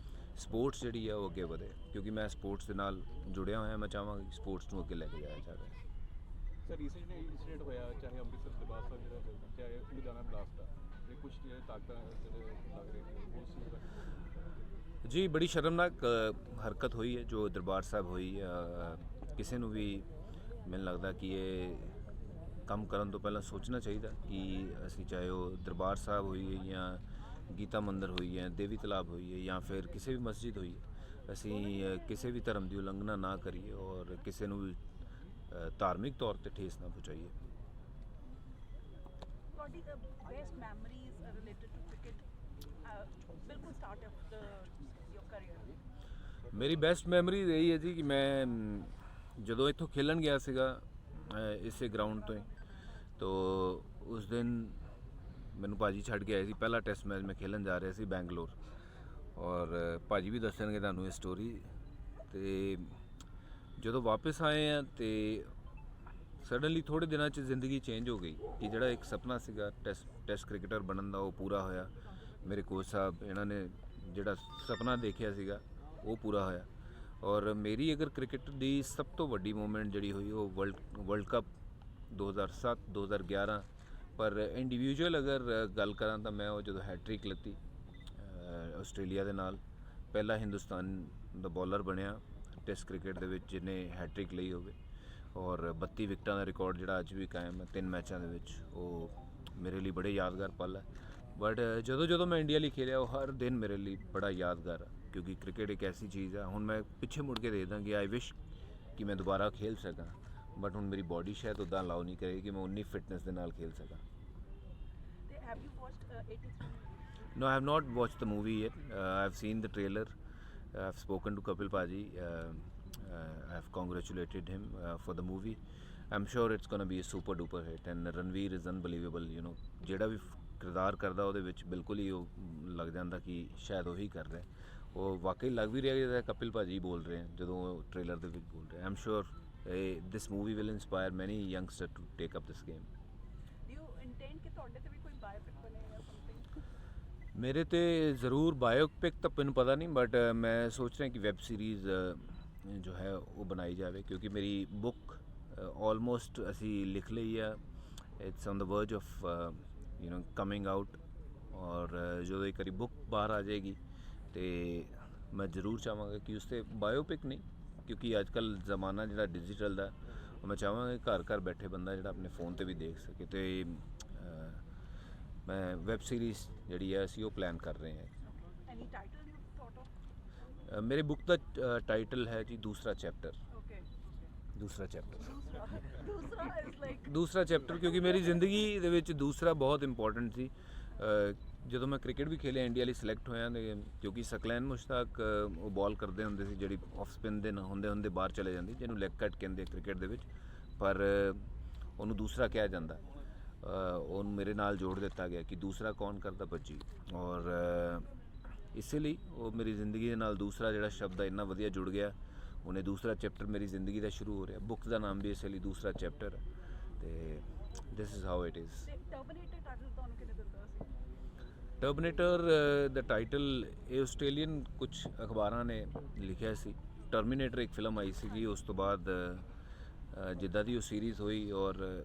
ਸਪੋਰਟਸ ਜਿਹੜੀ ਆ ਉਹ ਅੱਗੇ ਵਧੇ, ਕਿਉਂਕਿ ਮੈਂ ਸਪੋਰਟਸ ਦੇ ਨਾਲ ਜੁੜਿਆ ਹੋਇਆ। ਮੈਂ ਚਾਹਾਂਗਾ ਕਿ ਸਪੋਰਟਸ ਨੂੰ ਅੱਗੇ ਲੈ ਕੇ ਜਾਇਆ ਜਾਵੇ। ਸਰ ਰੀਸੈਂਟ ਇੰਸੀਡੈਂਟ ਹੋਇਆ, ਚਾਹੇ ਅੰਮ੍ਰਿਤਸਰ ਦਰਬਾਰ ਸਾਹਿਬ ਜਿਹੜਾ ਹੋਇਆ, ਚਾਹੇ ਲੁਧਿਆਣਾ ਬਲਾਸਟ ਦਾ, ਇਹ ਕੁਝ ਜਿਹੜੇ ਤਾਕਤਾਂ ਜਿਹੜੇ ਲੱਗ ਰਹੇ ਨੇ ਉਸ ਨੂੰ ਜੀ ਬੜੀ ਸ਼ਰਮਨਾਕ ਹਰਕਤ ਹੋਈ ਹੈ ਜੋ ਦਰਬਾਰ ਸਾਹਿਬ ਹੋਈ। ਕਿਸੇ ਨੂੰ ਵੀ ਮੈਨੂੰ ਲੱਗਦਾ ਕਿ ਇਹ ਕੰਮ ਕਰਨ ਤੋਂ ਪਹਿਲਾਂ ਸੋਚਣਾ ਚਾਹੀਦਾ ਕਿ ਅਸੀਂ ਚਾਹੇ ਉਹ ਦਰਬਾਰ ਸਾਹਿਬ ਹੋਈ ਹੈ ਜਾਂ ਗੀਤਾ ਮੰਦਿਰ ਹੋਈ ਹੈ, ਦੇਵੀ ਤਲਾਬ ਹੋਈ ਹੈ ਜਾਂ ਫਿਰ ਕਿਸੇ ਵੀ ਮਸਜਿਦ ਹੋਈ ਹੈ, ਅਸੀਂ ਕਿਸੇ ਵੀ ਧਰਮ ਦੀ ਉਲੰਘਣਾ ਨਾ ਕਰੀਏ ਔਰ ਕਿਸੇ ਨੂੰ ਵੀ ਧਾਰਮਿਕ ਤੌਰ ਤੇ ਠੇਸ ਨਾ ਪਹੁੰਚਾਈਏ। ਤੁਹਾਡੀ best memories related to cricket ਬਿਲਕੁਲ ਸਟਾਰਟ ਆਫ ਯੋਰ ਕੈਰੀਅਰ? ਮੇਰੀ ਬੈਸਟ ਮੈਮਰੀ ਇਹੀ ਹੈ ਜੀ ਕਿ ਮੈਂ ਜਦੋਂ ਇੱਥੋਂ ਖੇਲਣ ਗਿਆ ਸੀਗਾ ਇਸੇ ਗਰਾਊਂਡ ਤੋਂ ਹੀ, ਤੋ ਉਸ ਦਿਨ ਮੈਨੂੰ ਭਾਜੀ ਛੱਡ ਕੇ ਆਏ ਸੀ। ਪਹਿਲਾ ਟੈਸਟ ਮੈਚ ਮੈਂ ਖੇਲਣ ਜਾ ਰਿਹਾ ਸੀ ਬੈਂਗਲੌਰ, ਔਰ ਭਾਜੀ ਵੀ ਦੱਸਣਗੇ ਤੁਹਾਨੂੰ ਇਹ ਸਟੋਰੀ। ਤੇ ਜਦੋਂ ਵਾਪਸ ਆਏ ਆ ਤੇ ਸਡਨਲੀ ਥੋੜ੍ਹੇ ਦਿਨਾਂ 'ਚ ਜ਼ਿੰਦਗੀ ਚੇਂਜ ਹੋ ਗਈ ਕਿ ਜਿਹੜਾ ਇੱਕ ਸੁਪਨਾ ਸੀਗਾ ਟੈਸਟ ਕ੍ਰਿਕਟਰ ਬਣਨ ਦਾ ਉਹ ਪੂਰਾ ਹੋਇਆ। ਮੇਰੇ ਕੋਚ ਸਾਹਿਬ ਇਹਨਾਂ ਨੇ ਜਿਹੜਾ ਸੁਪਨਾ ਦੇਖਿਆ ਸੀਗਾ ਉਹ ਪੂਰਾ ਹੋਇਆ। ਔਰ ਮੇਰੀ ਅਗਰ ਕ੍ਰਿਕਟ ਦੀ ਸਭ ਤੋਂ ਵੱਡੀ ਮੂਮੈਂਟ ਜਿਹੜੀ ਹੋਈ ਉਹ ਵਰਲਡ ਕੱਪ 2007 2011। ਪਰ ਇੰਡੀਵਿਜੂਅਲ ਅਗਰ ਗੱਲ ਕਰਾਂ ਤਾਂ ਮੈਂ ਉਹ ਜਦੋਂ ਹੈਟ੍ਰਿਕ ਲੱਤੀ ਆਸਟ੍ਰੇਲੀਆ ਦੇ ਨਾਲ, ਪਹਿਲਾ ਹਿੰਦੁਸਤਾਨ ਦਾ ਬੋਲਰ ਬਣਿਆ ਟੈਸਟ ਕ੍ਰਿਕਟ ਦੇ ਵਿੱਚ ਜਿਹਨੇ ਹੈਟ੍ਰਿਕ ਲਈ ਹੋਵੇ ਔਰ 32 ਵਿਕਟਾਂ ਦਾ ਰਿਕਾਰਡ ਜਿਹੜਾ ਅੱਜ ਵੀ ਕਾਇਮ ਹੈ 3 ਮੈਚਾਂ ਦੇ ਵਿੱਚ, ਉਹ ਮੇਰੇ ਲਈ ਬੜੇ ਯਾਦਗਾਰ ਪਲ ਹੈ। ਬਟ ਜਦੋਂ ਮੈਂ ਇੰਡੀਆ ਲਈ ਖੇਲਿਆ ਉਹ ਹਰ ਦਿਨ ਮੇਰੇ ਲਈ ਬੜਾ ਯਾਦਗਾਰ ਹੈ, ਕਿਉਂਕਿ ਕ੍ਰਿਕਟ ਇੱਕ ਐਸੀ ਚੀਜ਼ ਹੈ। ਹੁਣ ਮੈਂ ਪਿੱਛੇ ਮੁੜ ਕੇ ਦੇਖਦਾ ਕਿ ਆਈ ਵਿਸ਼ ਕਿ ਮੈਂ ਦੁਬਾਰਾ ਖੇਲ ਸਕਾਂ, ਬਟ ਹੁਣ ਮੇਰੀ ਬਾਡੀ ਸ਼ਾਇਦ ਉੱਦਾਂ ਅਲਾਉ ਨਹੀਂ ਕਰੇਗੀ ਕਿ ਮੈਂ ਉਨੀ ਫਿਟਨੈਸ ਦੇ ਨਾਲ ਖੇਲ ਸਕਾਂ। ਤੇ have you watched 83? No, I have not watched the movie yet. I have seen the trailer. I have spoken to Kapil Paji. I have congratulated him for the movie. I'm sure it's going to be a super duper hit. And Ranveer is unbelievable. You know, ਜਿਹੜਾ ਵੀ ਕਿਰਦਾਰ ਕਰਦਾ ਉਹਦੇ ਵਿੱਚ ਬਿਲਕੁਲ ਹੀ ਉਹ ਲੱਗ ਜਾਂਦਾ ਕਿ ਸ਼ਾਇਦ ਉਹੀ ਕਰ ਰਿਹਾ। ਉਹ ਵਾਕਈ ਲੱਗ ਵੀ ਰਿਹਾ ਜਿਵੇਂ ਕਪਿਲ ਭਾਜੀ ਬੋਲ ਰਹੇ ਹਨ ਜਦੋਂ ਉਹ ਟ੍ਰੇਲਰ ਦੇ ਵਿੱਚ ਬੋਲ ਰਹੇ। I am sure this movie will inspire many youngsters to take up this game. Do you intend ਕਿ ਤੁਹਾਡੇ ਤੇ ਵੀ ਕੋਈ ਬਾਇਓਪਿਕ ਬਣੇ ਜਾਂ ਸਮਥਿੰਗ? ਮੇਰੇ ਤੇ ਜ਼ਰੂਰ ਬਾਇਓਪਿਕ ਤਾਂ ਮੈਨੂੰ ਪਤਾ ਨਹੀਂ, ਬਟ ਮੈਂ ਸੋਚ ਰਿਹਾ ਕਿ ਵੈਬ ਸੀਰੀਜ਼ ਜੋ ਹੈ ਉਹ ਬਣਾਈ ਜਾਵੇ, ਕਿਉਂਕਿ ਮੇਰੀ ਬੁੱਕ ਆਲਮੋਸਟ ਅਸੀਂ ਲਿਖ ਲਈ ਆ। It's on the Braj of coming out, ਔਰ ਜਦੋਂ ਇੱਕ ਵਾਰੀ ਬੁੱਕ ਬਾਹਰ ਆ ਜਾਏਗੀ ਤੇ ਮੈਂ ਜ਼ਰੂਰ ਚਾਹਾਂਗਾ ਕਿ ਉਸ 'ਤੇ ਬਾਇਓਪਿਕ ਨਹੀਂ, ਕਿਉਂਕਿ ਅੱਜ ਕੱਲ੍ਹ ਜ਼ਮਾਨਾ ਜਿਹੜਾ ਡਿਜੀਟਲ ਦਾ, ਉਹ ਮੈਂ ਚਾਹਾਂਗਾ ਘਰ ਘਰ ਬੈਠੇ ਬੰਦਾ ਜਿਹੜਾ ਆਪਣੇ ਫ਼ੋਨ 'ਤੇ ਵੀ ਦੇਖ ਸਕੇ। ਅਤੇ ਮੈਂ ਵੈਬ ਸੀਰੀਜ਼ ਜਿਹੜੀ ਹੈ ਅਸੀਂ ਉਹ ਪਲਾਨ ਕਰ ਰਹੇ ਹਾਂ। ਐਨੀ ਟਾਈਟਲ ਯੂ ਥੌਟ ਆਫ? ਮੇਰੇ ਬੁੱਕ ਦਾ ਟਾਈਟਲ ਹੈ ਜੀ ਦੂਸਰਾ ਚੈਪਟਰ। ਓਕੇ, ਦੂਸਰਾ ਚੈਪਟਰ ਦੂਸਰਾ ਇਜ਼ ਲਾਈਕ ਦੂਸਰਾ ਚੈਪਟਰ ਕਿਉਂਕਿ ਮੇਰੀ ਜ਼ਿੰਦਗੀ ਦੇ ਵਿੱਚ ਦੂਸਰਾ ਬਹੁਤ ਇੰਪੋਰਟੈਂਟ ਸੀ। ਜਦੋਂ ਮੈਂ ਕ੍ਰਿਕਟ ਵੀ ਖੇਲਿਆ, ਇੰਡੀਆ ਲਈ ਸਿਲੈਕਟ ਹੋਇਆ, ਤੇ ਕਿਉਂਕਿ ਸਕਲੈਨ ਮੁਸ਼ਤਾਕ ਉਹ ਬਾਲ ਕਰਦੇ ਹੁੰਦੇ ਸੀ ਜਿਹੜੀ ਆਫ ਸਪਿਨ ਦੇ ਹੁੰਦੇ ਬਾਹਰ ਚਲੇ ਜਾਂਦੀ, ਜਿਹਨੂੰ ਲੈਗ ਕੱਟ ਕਹਿੰਦੇ ਕ੍ਰਿਕਟ ਦੇ ਵਿੱਚ, ਪਰ ਉਹਨੂੰ ਦੂਸਰਾ ਕਿਹਾ ਜਾਂਦਾ। ਉਹਨੂੰ ਮੇਰੇ ਨਾਲ ਜੋੜ ਦਿੱਤਾ ਗਿਆ ਕਿ ਦੂਸਰਾ ਕੌਣ ਕਰਦਾ ਭੱਜੀ, ਔਰ ਇਸੇ ਲਈ ਉਹ ਮੇਰੀ ਜ਼ਿੰਦਗੀ ਦੇ ਨਾਲ ਦੂਸਰਾ ਜਿਹੜਾ ਸ਼ਬਦ ਹੈ ਇੰਨਾ ਵਧੀਆ ਜੁੜ ਗਿਆ। ਉਹਨੇ ਦੂਸਰਾ ਚੈਪਟਰ ਮੇਰੀ ਜ਼ਿੰਦਗੀ ਦਾ ਸ਼ੁਰੂ ਹੋ ਰਿਹਾ। ਬੁੱਕ ਦਾ ਨਾਮ ਵੀ ਇਸੇ ਲਈ ਦੂਸਰਾ ਚੈਪਟਰ, ਅਤੇ this is how it is. Terminator title ਤੁਹਾਨੂੰ ਕਿਹਨੇ ਦਿੱਤਾ ਸੀ? ਟਰਮੀਨੇਟਰ ਦਾ ਟਾਈਟਲ ਇਹ ਆਸਟ੍ਰੇਲੀਅਨ ਕੁਝ ਅਖਬਾਰਾਂ ਨੇ ਲਿਖਿਆ ਸੀ। ਟਰਮੀਨੇਟਰ ਇੱਕ ਫਿਲਮ ਆਈ ਸੀਗੀ, ਉਸ ਤੋਂ ਬਾਅਦ ਜਿੱਦਾਂ ਦੀ ਉਹ ਸੀਰੀਜ਼ ਹੋਈ, ਔਰ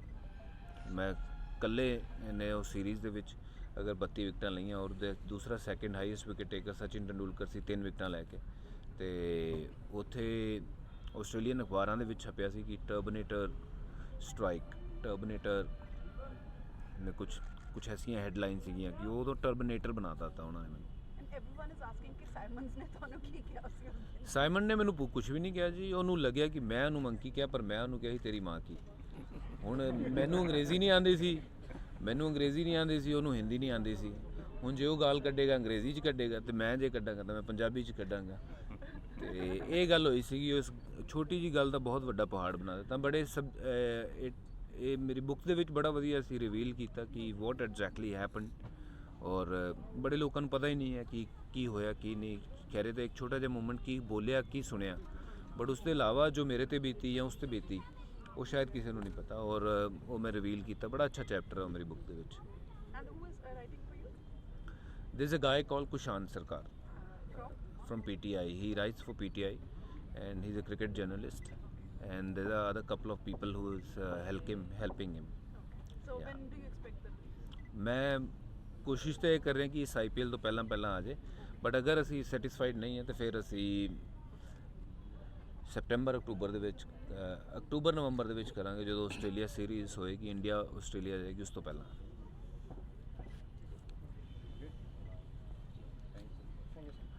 ਮੈਂ ਇਕੱਲੇ ਨੇ ਉਹ ਸੀਰੀਜ਼ ਦੇ ਵਿੱਚ ਅਗਰ 32 ਵਿਕਟਾਂ ਲਈਆਂ, ਔਰ ਦੂਸਰਾ second highest wicket taker Sachin Tendulkar ਸੀ 3 ਵਿਕਟਾਂ ਲੈ ਕੇ, ਅਤੇ ਉੱਥੇ ਆਸਟ੍ਰੇਲੀਅਨ ਅਖਬਾਰਾਂ ਦੇ ਵਿੱਚ ਛਪਿਆ ਸੀ ਕਿ ਟਰਮੀਨੇਟਰ ਸਟ੍ਰਾਈਕ, ਟਰਮੀਨੇਟਰ ਨੇ ਕੁਛ ਐਸੀਆਂ ਹੈਡਲਾਈਨ ਸੀਗੀਆਂ ਕਿ ਉਦੋਂ ਟਰਮੀਨੇਟਰ ਬਣਾ ਦਿੱਤਾ ਉਹਨਾਂ ਨੇ ਮੈਨੂੰ। ਐਂਡ एवरीवन इज आस्किंग ਕਿ ਸਾਈਮਨਸ ਨੇ ਤੁਹਾਨੂੰ ਕੀ ਕਿਹਾ ਸੀ ਉਸ ਦਿਨ? ਸਾਈਮਨ ਨੇ ਮੈਨੂੰ ਕੁਝ ਵੀ ਨਹੀਂ ਕਿਹਾ ਜੀ। ਉਹਨੂੰ ਲੱਗਿਆ ਕਿ ਮੈਂ ਉਹਨੂੰ ਮੰਕੀ ਕਿਹਾ, ਪਰ ਮੈਂ ਉਹਨੂੰ ਕਿਹਾ ਸੀ ਤੇਰੀ ਮਾਂ ਕੀ। ਹੁਣ ਮੈਨੂੰ ਅੰਗਰੇਜ਼ੀ ਨਹੀਂ ਆਉਂਦੀ ਸੀ, ਉਹਨੂੰ ਹਿੰਦੀ ਨਹੀਂ ਆਉਂਦੀ ਸੀ। ਹੁਣ ਜੇ ਉਹ ਗਾਲ ਕੱਢੇਗਾ ਅੰਗਰੇਜ਼ੀ 'ਚ ਕੱਢੇਗਾ, ਅਤੇ ਮੈਂ ਜੇ ਕੱਢਾਂਗਾ ਤਾਂ ਮੈਂ ਪੰਜਾਬੀ 'ਚ ਕੱਢਾਂਗਾ। ਅਤੇ ਇਹ ਗੱਲ ਹੋਈ ਸੀਗੀ। ਉਸ ਛੋਟੀ ਜਿਹੀ ਗੱਲ ਦਾ ਬਹੁਤ ਵੱਡਾ ਪਹਾੜ ਬਣਾ ਦਿੱਤਾ। ਬੜੇ ਇਹ ਮੇਰੀ ਬੁੱਕ ਦੇ ਵਿੱਚ ਬੜਾ ਵਧੀਆ ਅਸੀਂ ਰਿਵੀਲ ਕੀਤਾ ਕਿ ਵਾਟ ਐਗਜ਼ੈਕਟਲੀ ਹੈਪਨ, ਔਰ ਬੜੇ ਲੋਕਾਂ ਨੂੰ ਪਤਾ ਹੀ ਨਹੀਂ ਹੈ ਕਿ ਕੀ ਹੋਇਆ ਕੀ ਨਹੀਂ। ਕਹਿ ਰਹੇ ਤਾਂ ਇੱਕ ਛੋਟਾ ਜਿਹਾ ਮੂਮੈਂਟ ਕੀ ਬੋਲਿਆ ਕੀ ਸੁਣਿਆ, ਬਟ ਉਸ ਤੋਂ ਇਲਾਵਾ ਜੋ ਮੇਰੇ 'ਤੇ ਬੀਤੀ ਜਾਂ ਉਸ 'ਤੇ ਬੀਤੀ ਉਹ ਸ਼ਾਇਦ ਕਿਸੇ ਨੂੰ ਨਹੀਂ ਪਤਾ, ਔਰ ਉਹ ਮੈਂ ਰਿਵੀਲ ਕੀਤਾ। ਬੜਾ ਅੱਛਾ ਚੈਪਟਰ ਹੈ ਮੇਰੀ ਬੁੱਕ ਦੇ ਵਿੱਚ। And who is writing for you? There is a guy called Kushan Sarkar From? from PTI. He writes for PTI and he's a cricket journalist, and there are other couple of people who is helping him. So Yeah. when do you expect that? ਮੈਂ ਕੋਸ਼ਿਸ਼ ਤਾਂ ਇਹ ਕਰ ਰਹੇ ਕਿ ਇਸ IPL ਤੋਂ ਪਹਿਲਾਂ ਆ ਜਾਏ, ਬਟ ਅਗਰ ਅਸੀਂ ਸੈਟੀਸਫਾਈਡ ਨਹੀਂ ਹੈ ਤਾਂ ਫਿਰ ਅਸੀਂ ਅਕਤੂਬਰ ਨਵੰਬਰ ਦੇ ਵਿੱਚ ਕਰਾਂਗੇ, ਜਦੋਂ ਆਸਟ੍ਰੇਲੀਆ ਸੀਰੀਜ਼ ਹੋਏਗੀ, ਇੰਡੀਆ ਆਸਟ੍ਰੇਲੀਆ ਜਾਏਗੀ ਉਸ ਤੋਂ ਪਹਿਲਾਂ।